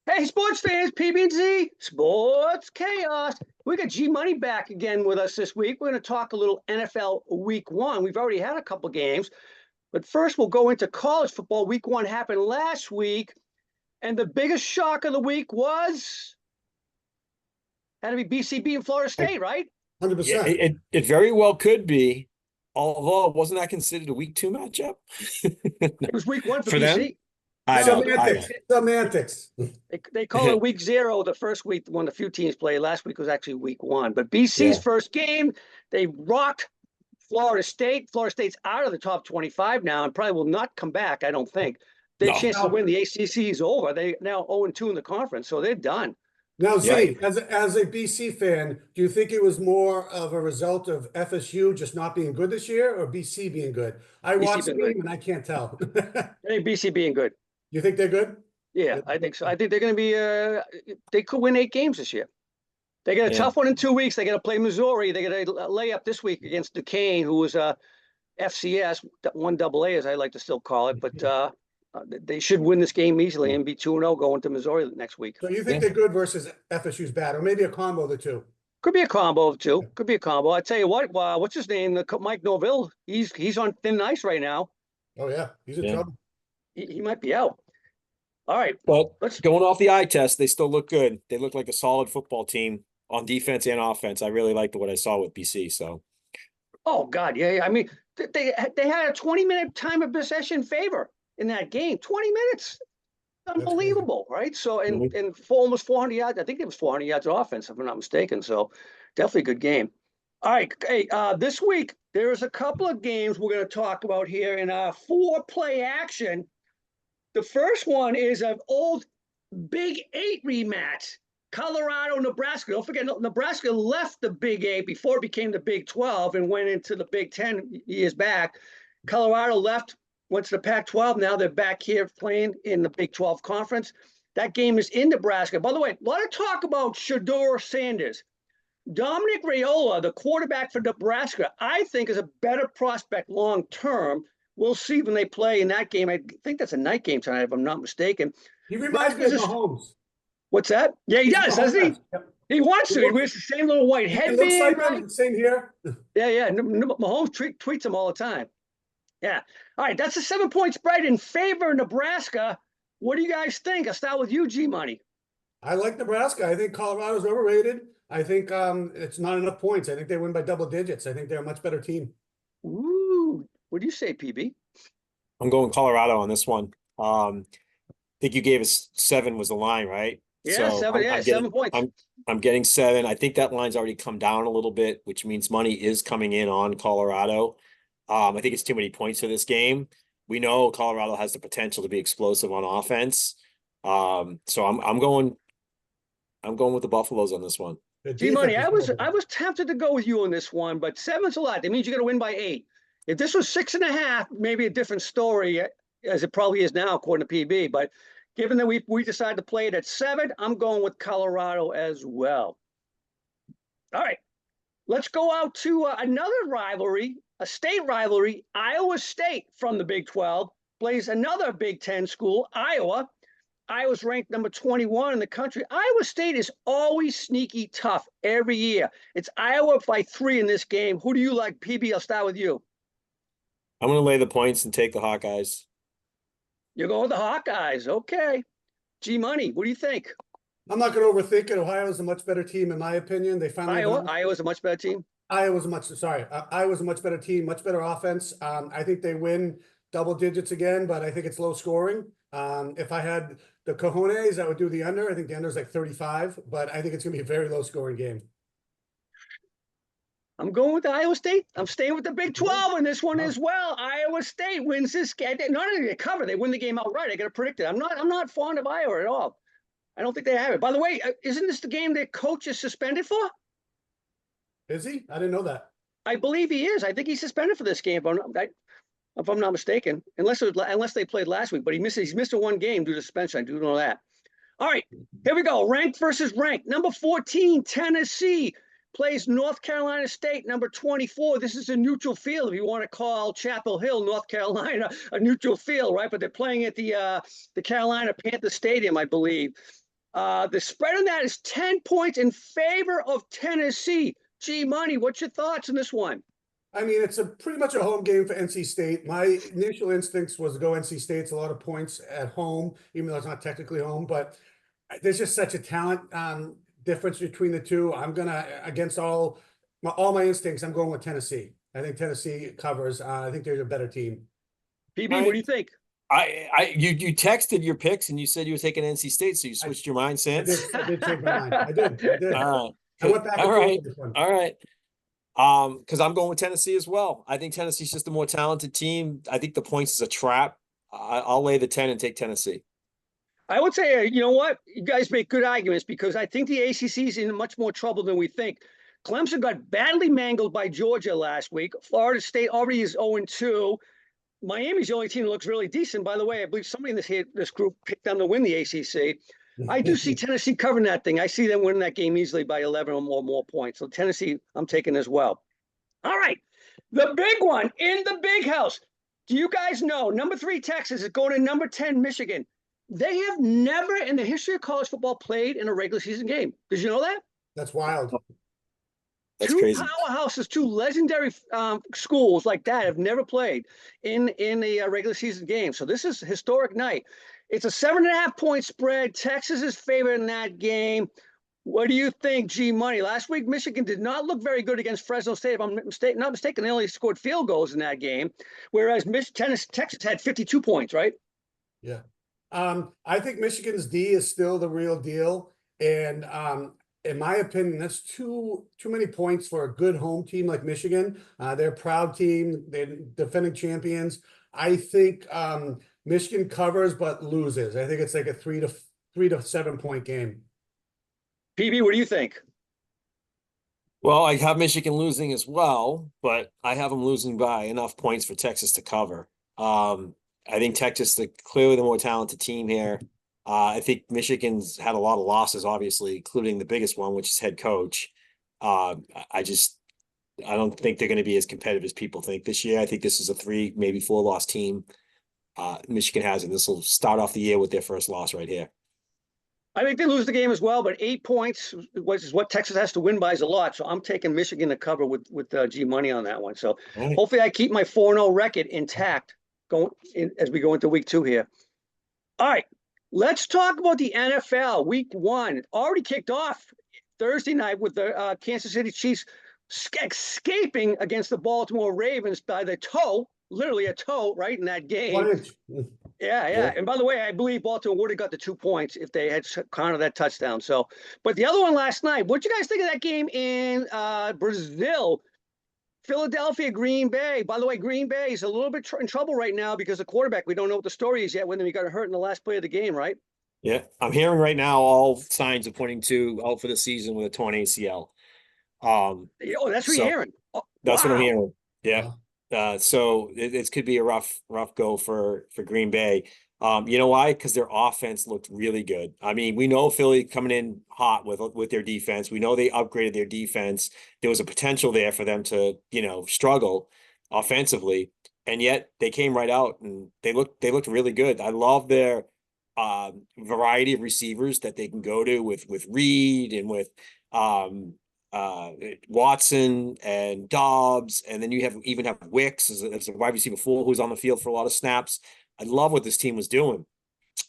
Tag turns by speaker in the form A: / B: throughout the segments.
A: Hey, sports fans, PB&Z, Sports Chaos. We got G Money back again with us this week. We're going to talk a little NFL Week 1. We've already had a couple games, but first we'll go into college football. Week 1 happened last week, and the biggest shock of the week had to be BCB and Florida State, right?
B: Yeah,
C: 100%.
B: it very well could be, although wasn't that considered a week 2 matchup
A: It was Week 1 for
B: for them?
A: BC.
B: I know.
C: Semantics.
A: They call it Week 0 the first week when a few teams played. Last week was actually Week 1. But BC's
B: Yeah.
A: first game, they rocked Florida State. Florida State's out of the top 25 now and probably will not come back, I don't think. Their
B: No.
A: chance to win the ACC is over. They now 0-2 in the conference, so they're done.
C: Now,
B: Yeah.
C: Z, as a BC fan, do you think it was more of a result of FSU just not being good this year or BC being good? I
A: BC
C: watched the
A: being good.
C: game and I can't tell.
A: I think BC being good.
C: You think they're good?
A: Yeah, I think so. I think they're going to be they could win 8 games this year. They got a
B: Yeah.
A: tough one in 2 weeks. They got to play Missouri. They got to lay up this week against Duquesne, who was FCS, 1AA, as I like to still call it. But they should win this game easily and be 2-0 going to Missouri next week.
C: So you think
B: Yeah.
C: they're good versus FSU's bad, or maybe a combo of the two?
A: Could be a combo of two. Could be a combo. I tell you what, what's his name? Mike Norville. He's on thin ice right now.
C: Oh yeah, he's in
B: Yeah.
C: trouble.
A: He might be out. All right.
B: But
A: Let's
B: going off the eye test, they still look good. They look like a solid football team on defense and offense. I really liked what I saw with BC. So
A: Oh God, yeah. I mean, they had a 20-minute time of possession favor in that game. 20 minutes. Unbelievable, right? So and for almost 400 yards. I think it was 400 yards of offense, if I'm not mistaken. So definitely a good game. All right. Hey, this week there's a couple of games we're going to talk about here in our 4-play action. The first one is an old Big 8 rematch. Colorado, Nebraska. Don't forget, Nebraska left the Big 8 before it became the Big 12 and went into the Big 10 years back. Colorado left, went to the Pac-12. Now they're back here playing in the Big 12 conference. That game is in Nebraska. By the way, a lot of talk about Shedeur Sanders. Dominic Raiola, the quarterback for Nebraska, I think is a better prospect long term. We'll see when they play in that game. I think that's a night game tonight, if I'm not mistaken.
C: He reminds me of Mahomes.
A: What's that? Yeah, he does, doesn't he?
C: Yep.
A: He wants to. He wears the same little white
C: It
A: headband.
C: looks like
A: right?
C: him. Same here.
A: Yeah. Mahomes tweets him all the time. Yeah. All right, that's a 7-point spread in favor of Nebraska. What do you guys think? I'll start with you, G Money.
C: I like Nebraska. I think Colorado's overrated. I think it's not enough points. I think they win by double digits. I think they're a much better team.
A: Ooh, what do you say, PB?
B: I'm going Colorado on this one. I think you gave us 7 was the line, right?
A: Yeah,
B: So
A: 7.
B: I'm
A: 7 points.
B: I'm getting 7. I think that line's already come down a little bit, which means money is coming in on Colorado. I think it's too many points for this game. We know Colorado has the potential to be explosive on offense. So I'm going with the Buffaloes on this one.
A: G Money, I was tempted to go with you on this one, but 7's a lot. That means you got to win by 8. If this was 6.5, maybe a different story, as it probably is now, according to PB. But given that we decided to play it at 7, I'm going with Colorado as well. All right, let's go out to another rivalry, a state rivalry. Iowa State from the Big 12 plays another Big 10 school, Iowa. Iowa's ranked number 21 in the country. Iowa State is always sneaky tough every year. It's Iowa by 3 in this game. Who do you like, PB? I'll start with you.
B: I'm going to lay the points and take the Hawkeyes.
A: You're going with the Hawkeyes. Okay. G Money, what do you think?
C: I'm not going to overthink it. Ohio's a much better team, in my opinion. They finally
A: Iowa's a much better team.
C: Iowa's a much better team, much better offense. I think they win double digits again, but I think it's low scoring. If I had the cojones, I would do the under. I think the under is like 35, but I think it's going to be a very low scoring game.
A: I'm going with Iowa State. I'm staying with the Big 12 in this one as well. Iowa State wins this game. Not only they cover, they win the game outright. I got to predict it. I'm not fond of Iowa at all. I don't think they have it. By the way, isn't this the game their coach is suspended for?
C: Is he? I didn't know that.
A: I believe he is. I think he's suspended for this game. If I'm not mistaken, unless they played last week, but he's missed one game due to suspension. I do know that. All right, here we go. Ranked versus ranked. Number 14, Tennessee plays North Carolina State, number 24. This is a neutral field if you want to call Chapel Hill, North Carolina, a neutral field, right? But they're playing at the Carolina Panther Stadium, I believe. The spread on that is 10 points in favor of Tennessee. G Money, what's your thoughts on this one?
C: I mean, it's a pretty much a home game for NC State. My initial instincts was to go NC State. It's a lot of points at home, even though it's not technically home, but there's just such a talent difference between the two. I'm gonna, against all my instincts, I'm going with Tennessee. I think Tennessee covers. I think they're a better team.
A: PB, what do you think?
B: You texted your picks and you said you were taking NC State, so you switched your mind since.
C: I did change my mind. I did.
B: All
C: I
B: right.
C: went back.
B: All
C: and forth
B: right.
C: with this one.
B: All right. Because I'm going with Tennessee as well. I think Tennessee's just a more talented team. I think the points is a trap. I'll lay the 10 and take Tennessee.
A: I would say, you know what? You guys make good arguments because I think the ACC is in much more trouble than we think. Clemson got badly mangled by Georgia last week. Florida State already is 0-2. Miami's the only team that looks really decent. By the way, I believe somebody in this group picked them to win the ACC. I do see Tennessee covering that thing. I see them winning that game easily by 11 or more points. So Tennessee, I'm taking as well. All right, the big one in the big house. Do you guys know number 3 Texas is going to number 10 Michigan? They have never in the history of college football played in a regular season game. Did you know that?
C: That's wild.
B: That's
A: two
B: crazy.
A: Powerhouses, two legendary schools like that have never played in a regular season game. So this is a historic night. It's a 7.5-point spread. Texas is favored in that game. What do you think, G Money? Last week, Michigan did not look very good against Fresno State. If I'm not mistaken, they only scored field goals in that game, whereas Texas had 52 points, right?
C: Yeah. I think Michigan's D is still the real deal. And in my opinion, that's too many points for a good home team like Michigan. They're a proud team. They're defending champions. I think Michigan covers but loses. I think it's like a 3 to 7 point game.
A: PB, what do you think?
B: Well, I have Michigan losing as well, but I have them losing by enough points for Texas to cover. I think Texas is clearly the more talented team here. I think Michigan's had a lot of losses, obviously, including the biggest one, which is head coach. I don't think they're going to be as competitive as people think this year. I think this is a 3, maybe 4 loss team. Michigan has, and this will start off the year with their first loss right here.
A: I think they lose the game as well, but 8 points, which is what Texas has to win by, is a lot. So I'm taking Michigan to cover with G Money on that one. So hopefully I keep my 4-0 record intact as we go into week 2 here. All right, let's talk about the NFL. Week 1 already kicked off Thursday night with the Kansas City Chiefs escaping against the Baltimore Ravens by the toe, literally a toe, right in that game. Yeah. And by the way, I believe Baltimore would have got the 2 points if they had counted that touchdown. So, but the other one last night, what'd you guys think of that game in Brazil? Philadelphia, Green Bay. By the way, Green Bay is a little bit in trouble right now because the quarterback, we don't know what the story is yet when he got hurt in the last play of the game, right?
B: Yeah, I'm hearing right now all signs are pointing to out for the season with a torn ACL.
A: That's what you're hearing. Oh,
B: that's what I'm
A: wow.
B: hearing. Yeah. So it could be a rough go for Green Bay. You know why? Because their offense looked really good. I mean, we know Philly coming in hot with their defense. We know they upgraded their defense. There was a potential there for them to, struggle offensively, and yet they came right out and they looked really good. I love their variety of receivers that they can go to with Reed and with Watson and Dobbs, and then you even have Wicks as a wide receiver 4 who's on the field for a lot of snaps. I love what this team was doing,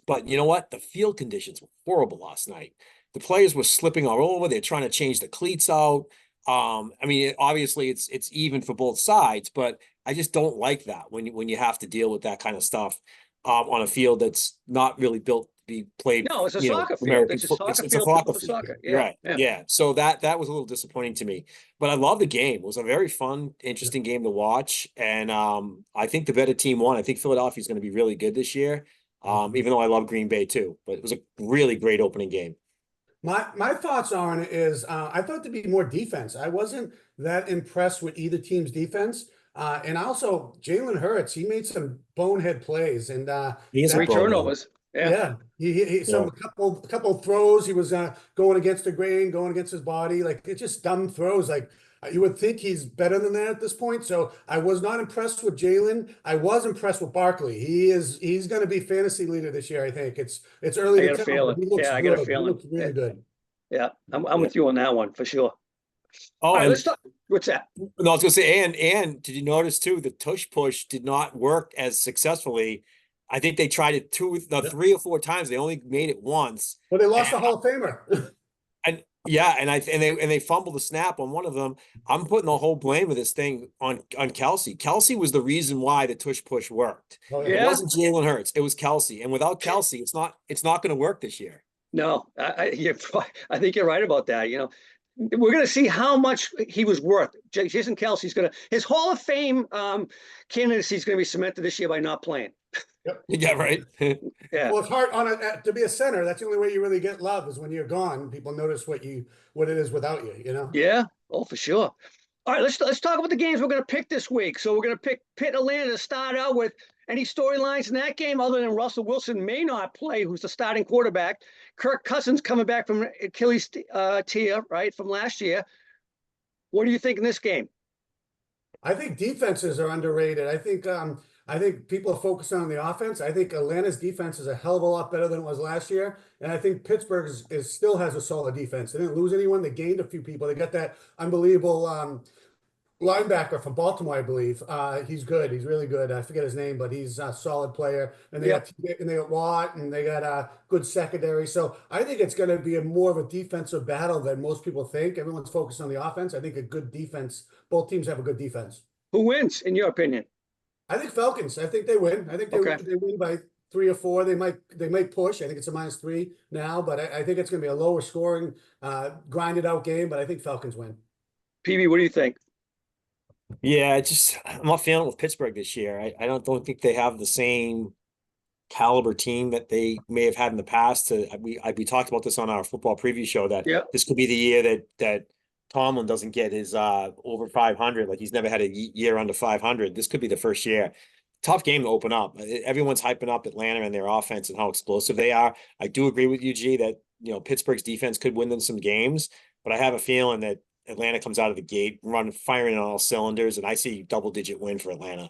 B: but you know what? The field conditions were horrible last night. The players were slipping all over. They're trying to change the cleats out. I mean, obviously it's even for both sides, but I just don't like that when you have to deal with that kind of stuff on a field that's not really built to be played.
A: No, it's a soccer field. It's a soccer field. Soccer. Yeah,
B: right. Yeah. So that was a little disappointing to me, but I love the game. It was a very fun, interesting game to watch. And I think the better team won. I think Philadelphia is going to be really good this year. Even though I love Green Bay too, but it was a really great opening game.
C: My thoughts on it is I thought there'd be more defense. I wasn't that impressed with either team's defense. And also Jalen Hurts, he made some bonehead plays and
A: he has 3 turnovers.
C: Yeah. He a couple throws. He was going against the grain, going against his body. Like it's just dumb throws. Like You would think he's better than that at this point. So I was not impressed with Jalen. I was impressed with Barkley. He's going to be fantasy leader this year. I think it's early
A: I
C: to
A: got a
C: tell,
A: feeling.
C: but he looks
A: Yeah, I
C: good.
A: got a
C: He
A: feeling.
C: looks really good.
A: Yeah, I'm
B: Yeah.
A: with you on that one for sure.
B: Oh,
A: All right,
B: and
A: let's talk. What's that?
B: no, I was gonna say, and did you notice too, the tush push did not work as successfully. I think they tried it three or four times. They only made it once.
C: Well, they lost
B: And,
C: a Hall of Famer.
B: and yeah, and they fumbled the snap on one of them. I'm putting the whole blame of this thing on Kelsey. Kelsey was the reason why the tush push worked.
C: Oh,
B: It
A: Yeah.
B: wasn't Jalen Hurts. It was Kelsey. And without Kelsey, it's not going to work this year.
A: No, I think you're right about that. We're going to see how much he was worth. Jason Kelsey's his Hall of Fame candidacy is going to be cemented this year by not playing.
B: Yeah, right.
A: Yeah.
C: Well, it's hard to be a center. That's the only way you really get love is when you're gone. People notice what it is without you. You know.
A: Yeah. Oh, for sure. All right, let's talk about the games we're going to pick this week. So we're going to pick Pitt Atlanta to start out with. Any storylines in that game other than Russell Wilson may not play, who's the starting quarterback. Kirk Cousins coming back from Achilles tear, right, from last year. What do you think in this game?
C: I think defenses are underrated. I think people are focusing on the offense. I think Atlanta's defense is a hell of a lot better than it was last year. And I think Pittsburgh still has a solid defense. They didn't lose anyone. They gained a few people. They got that unbelievable linebacker from Baltimore, I believe. He's good. He's really good. I forget his name, but he's a solid player. And they got Watt, and they got a good secondary. So I think it's going to be more of a defensive battle than most people think. Everyone's focused on the offense. I think a good defense. Both teams have a good defense.
A: Who wins, in your opinion?
C: I think Falcons. I think they win. I think they win by 3 or 4. They might push. I think it's a -3 now, but I think it's going to be a lower scoring, grinded out game. But I think Falcons win.
A: PB, what do you think?
B: Yeah, I'm not feeling it with Pittsburgh this year. I don't think they have the same caliber team that they may have had in the past. We talked about this on our football preview show that this could be the year that Tomlin doesn't get his over 500. Like he's never had a year under 500. This could be the first year. Tough game to open up. Everyone's hyping up Atlanta and their offense and how explosive they are. I do agree with you, G, that Pittsburgh's defense could win them some games, but I have a feeling that Atlanta comes out of the gate, firing on all cylinders, and I see double-digit win for Atlanta.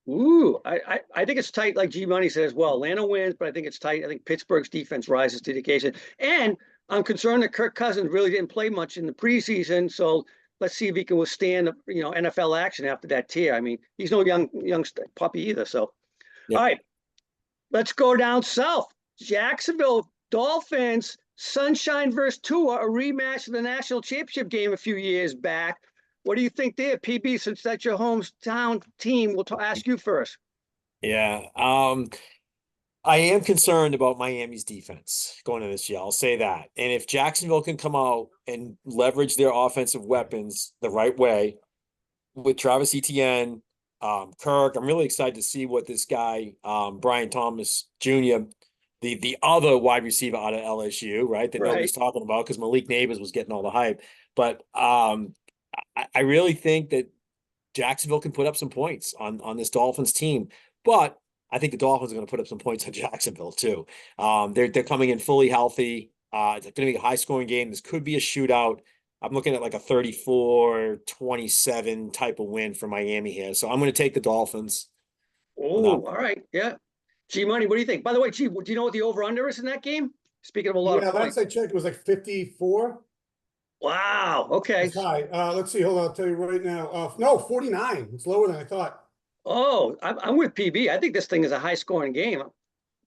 A: Ooh, I think it's tight, like G Money says. Well, Atlanta wins, but I think it's tight. I think Pittsburgh's defense rises to the occasion. And I'm concerned that Kirk Cousins really didn't play much in the preseason, so let's see if he can withstand NFL action after that tear. I mean, he's no young puppy either. So, All right, let's go down south. Jacksonville Dolphins. Sunshine versus Tua, a rematch of the national championship game a few years back. What do you think there, PB? Since that's your hometown team, we'll ask you first.
B: Yeah, I am concerned about Miami's defense going into this year. I'll say that. And if Jacksonville can come out and leverage their offensive weapons the right way with Travis Etienne, Kirk, I'm really excited to see what this guy, Brian Thomas Jr., the other wide receiver out of LSU, right? That nobody's talking about because Malik Neighbors was getting all the hype. But I really think that Jacksonville can put up some points on this Dolphins team. But I think the Dolphins are going to put up some points on Jacksonville too. They're coming in fully healthy. It's going to be a high scoring game. This could be a shootout. I'm looking at like a 34-27 type of win for Miami here. So I'm going to take the Dolphins.
A: Oh, all right. Yeah. G Money, what do you think? By the way, G, do you know what the over-under is in that game? Speaking of a lot of points.
C: Last I checked, it was like 54.
A: Wow. Okay.
C: That's high. Let's see. Hold on. I'll tell you right now. No, 49. It's lower than I thought.
A: Oh, I'm with PB. I think this thing is a high-scoring game.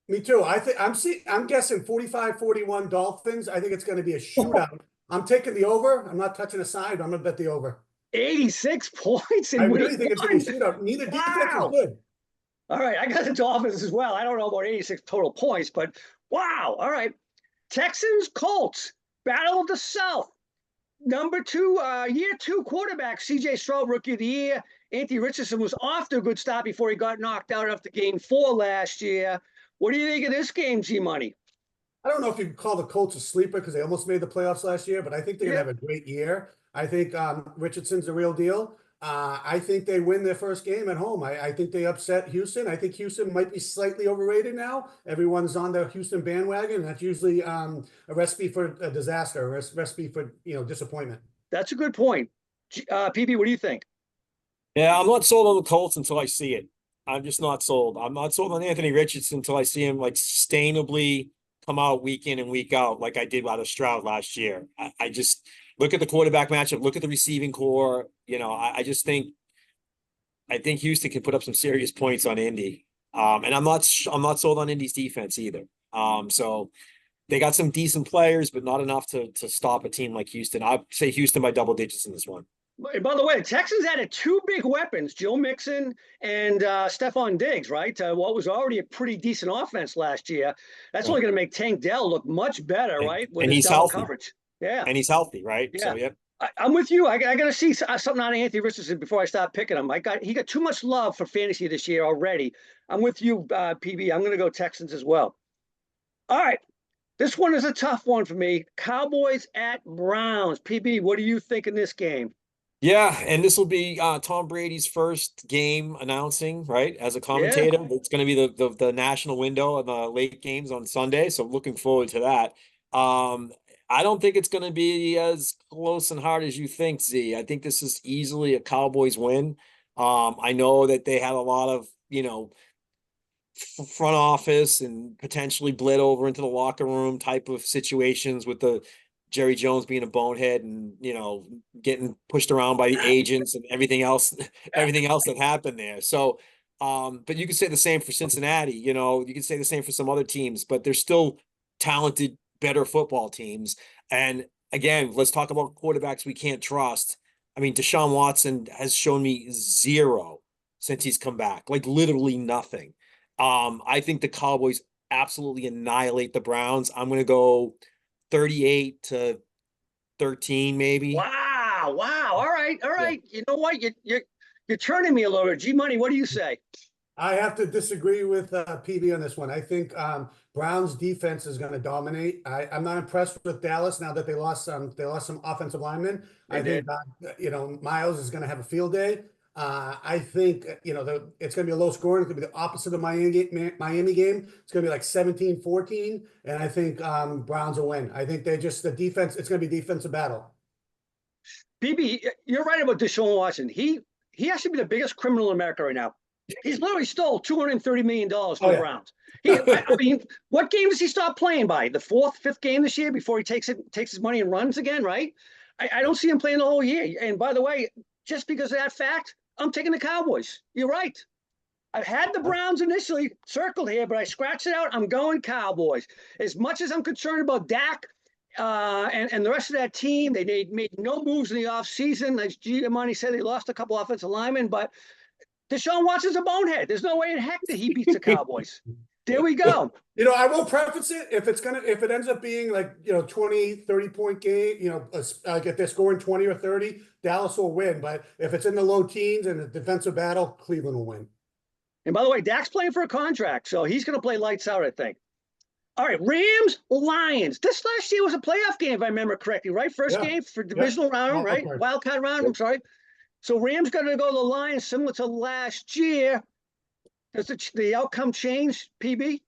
C: Me too. I'm guessing 45-41 Dolphins. I think it's going to be a shootout. I'm taking the over. I'm not touching a side. I'm going to bet the over.
A: 86 points.
C: I really think it's going to be a shootout. Neither defense is good.
A: All right, I got the Dolphins as well. I don't know about 86 total points, but wow. All right. Texans, Colts, Battle of the South. Number 2, year 2 quarterback, CJ Stroud, Rookie of the Year. Anthony Richardson was off to a good start before he got knocked out after game 4 last year. What do you think of this game, G Money?
C: I don't know if you can call the Colts a sleeper because they almost made the playoffs last year, but I think they're going to have a great year. I think Richardson's the real deal. I think they win their first game at home. I think they upset Houston. I think Houston might be slightly overrated now. Everyone's on the Houston bandwagon. That's usually a recipe for a disaster, a recipe for disappointment.
A: That's a good point. PB, what do you think?
B: Yeah, I'm not sold on the Colts until I see it. I'm just not sold. I'm not sold on Anthony Richardson until I see him like sustainably come out week in and week out like I did out of Stroud last year. I just look at the quarterback matchup, look at the receiving core. You know, I think Houston can put up some serious points on Indy. And I'm not sold on Indy's defense either. So they got some decent players, but not enough to stop a team like Houston. I'd say Houston by double digits in this one.
A: By the way, the Texans added two big weapons, Joe Mixon and Stephon Diggs, right? What was already a pretty decent offense last year. That's only going to make Tank Dell look much better, right? With
B: and
A: his
B: he's
A: double
B: healthy.
A: coverage. Yeah.
B: And he's healthy, right?
A: Yeah.
B: So, yeah.
A: I'm with you. I got to see something out of Anthony Richardson before I start picking him. He got too much love for fantasy this year already. I'm with you, PB. I'm going to go Texans as well. All right. This one is a tough one for me. Cowboys at Browns. PB, what do you think in this game?
B: Yeah, and this will be Tom Brady's first game announcing, right, as a commentator. Yeah. It's going to be the national window of the late games on Sunday, so looking forward to that. I don't think it's going to be as close and hard as you think, Z. I think this is easily a Cowboys win. I know that they had a lot of, front office and potentially bled over into the locker room type of situations with the Jerry Jones being a bonehead and, getting pushed around by the agents and everything else that happened there. So, but you could say the same for Cincinnati, you could say the same for some other teams, but they're still talented, better football teams. And again, let's talk about quarterbacks we can't trust. I mean, Deshaun Watson has shown me zero since he's come back, like literally nothing. I think the Cowboys absolutely annihilate the Browns. I'm going to go 38-13, maybe.
A: Wow. All right. Yeah. You know what? You're turning me a little bit. G Money, what do you say?
C: I have to disagree with PB on this one. I think Browns defense is going to dominate. I'm not impressed with Dallas now that they lost some offensive linemen. I think Miles is going to have a field day. I think it's going to be a low scoring. It's going to be the opposite of Miami game. It's going to be like 17-14, and I think Browns will win. I think the defense. It's going to be a defensive battle.
A: BB, you're right about Deshaun Watson. He has to be the biggest criminal in America right now. He's literally stole $230 million from the Browns. I mean, what game does he stop playing by? The fifth game this year before he takes his money and runs again, right? I don't see him playing the whole year. And by the way, just because of that fact, I'm taking the Cowboys. You're right. I had the Browns initially circled here, but I scratched it out. I'm going Cowboys. As much as I'm concerned about Dak and the rest of that team, they made no moves in the offseason. As Giamatti said, they lost a couple offensive linemen, but Deshaun Watson's a bonehead. There's no way in heck that he beats the Cowboys. There we go.
C: I will preface it if it ends up being like 20, 30-point game, like if they're scoring 20 or 30, Dallas will win. But if it's in the low teens and a defensive battle, Cleveland will win.
A: And by the way, Dak's playing for a contract, so he's going to play lights out, I think. All right, Rams, Lions. This last year was a playoff game, if I remember correctly, right? First game for divisional round, right? Wild card round, I'm sorry. So Rams going to go to the Lions similar to last year. Does the outcome change, PB?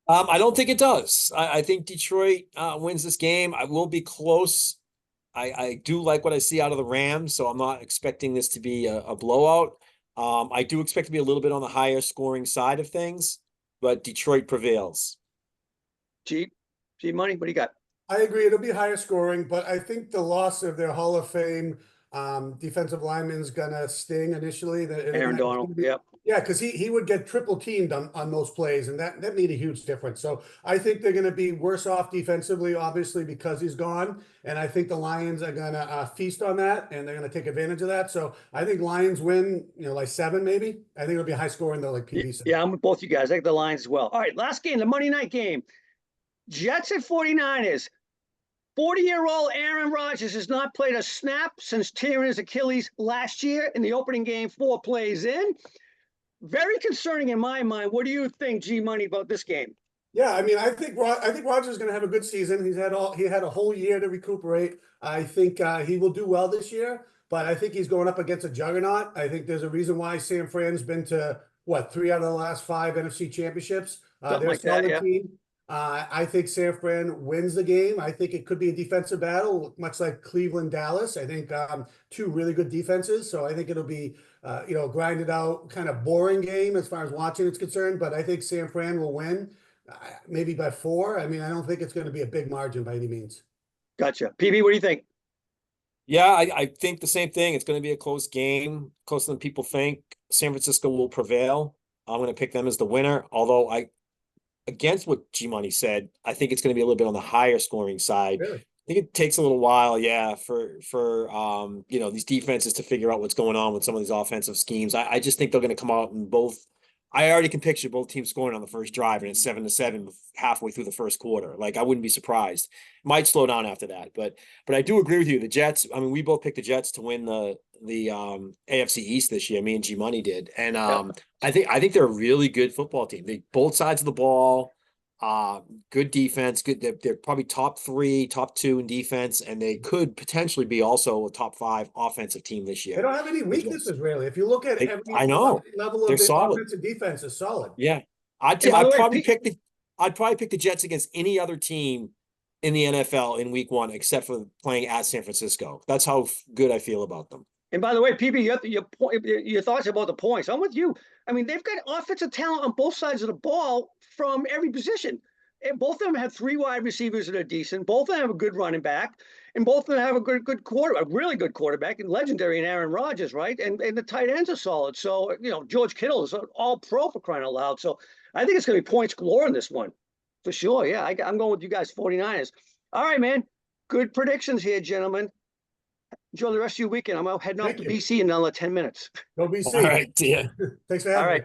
B: I don't think it does. I think Detroit wins this game. I will be close. I do like what I see out of the Rams, so I'm not expecting this to be a blowout. I do expect to be a little bit on the higher scoring side of things, but Detroit prevails.
A: G Money, what do you got?
C: I agree. It'll be higher scoring, but I think the loss of their Hall of Fame defensive lineman is gonna sting initially.
A: Aaron Donald, yep.
C: Yeah, because he would get triple teamed on those plays, and that made a huge difference. So I think they're going to be worse off defensively, obviously, because he's gone. And I think the Lions are going to feast on that, and they're going to take advantage of that. So I think Lions win, like 7 maybe. I think it'll be high scoring though, like PB said.
A: Yeah, I'm with both you guys. I think the Lions as well. All right, last game, the Monday night game. Jets at 49ers. 40-year-old Aaron Rodgers has not played a snap since tearing his Achilles last year in the opening game, 4 plays in. Very concerning in my mind. What do you think, G Money, about this game?
C: Yeah, I mean, I think Rodgers is going to have a good season. He had a whole year to recuperate. I think he will do well this year, but I think he's going up against a juggernaut. I think there's a reason why San Fran's been to 3 out of the last 5 NFC championships. They're a solid team. I think San Fran wins the game. I think it could be a defensive battle, much like Cleveland, Dallas. I think two really good defenses. So I think it'll be, grinded out, kind of boring game as far as watching it's concerned. But I think San Fran will win, maybe by 4. I mean, I don't think it's going to be a big margin by any means.
A: Gotcha. PB, what do you think?
B: Yeah, I think the same thing. It's going to be a close game, closer than people think. San Francisco will prevail. I'm going to pick them as the winner, although against what G-Money said, I think it's going to be a little bit on the higher scoring side.
C: Really?
B: I think it takes a little while, for these defenses to figure out what's going on with some of these offensive schemes. I just think they're going to come out and both. I already can picture both teams scoring on the first drive, and it's 7-7 halfway through the first quarter. Like, I wouldn't be surprised. Might slow down after that, but I do agree with you. The Jets. I mean, we both picked the Jets to win the AFC East this year. Me and G Money did, and I think they're a really good football team. They both sides of the ball. Good defense. Good. They're probably top 3, top 2 in defense, and they could potentially be also a top 5 offensive team this year.
C: They don't have any weaknesses, really. If you look at every
B: I know.
C: level of
B: They're
C: the
B: solid.
C: offensive defense is solid.
B: Yeah,
A: And by the way,
B: I'd probably pick the Jets against any other team in the NFL in week 1, except for playing at San Francisco. That's how good I feel about them.
A: And by the way, PB, your thoughts about the points. I'm with you. I mean, they've got offensive talent on both sides of the ball from every position. And both of them have 3 wide receivers that are decent. Both of them have a good running back, and both of them have a really good quarterback, and legendary in Aaron Rodgers, right? And the tight ends are solid. So, George Kittle is all pro for crying out loud. So I think it's going to be points galore in this one, for sure. Yeah, I'm going with you guys, 49ers. All right, man. Good predictions here, gentlemen. Enjoy the rest of your weekend. I'm out heading off to BC in another 10 minutes.
C: Go BC.
B: All right, see ya.
C: Thanks for having me.
A: All right.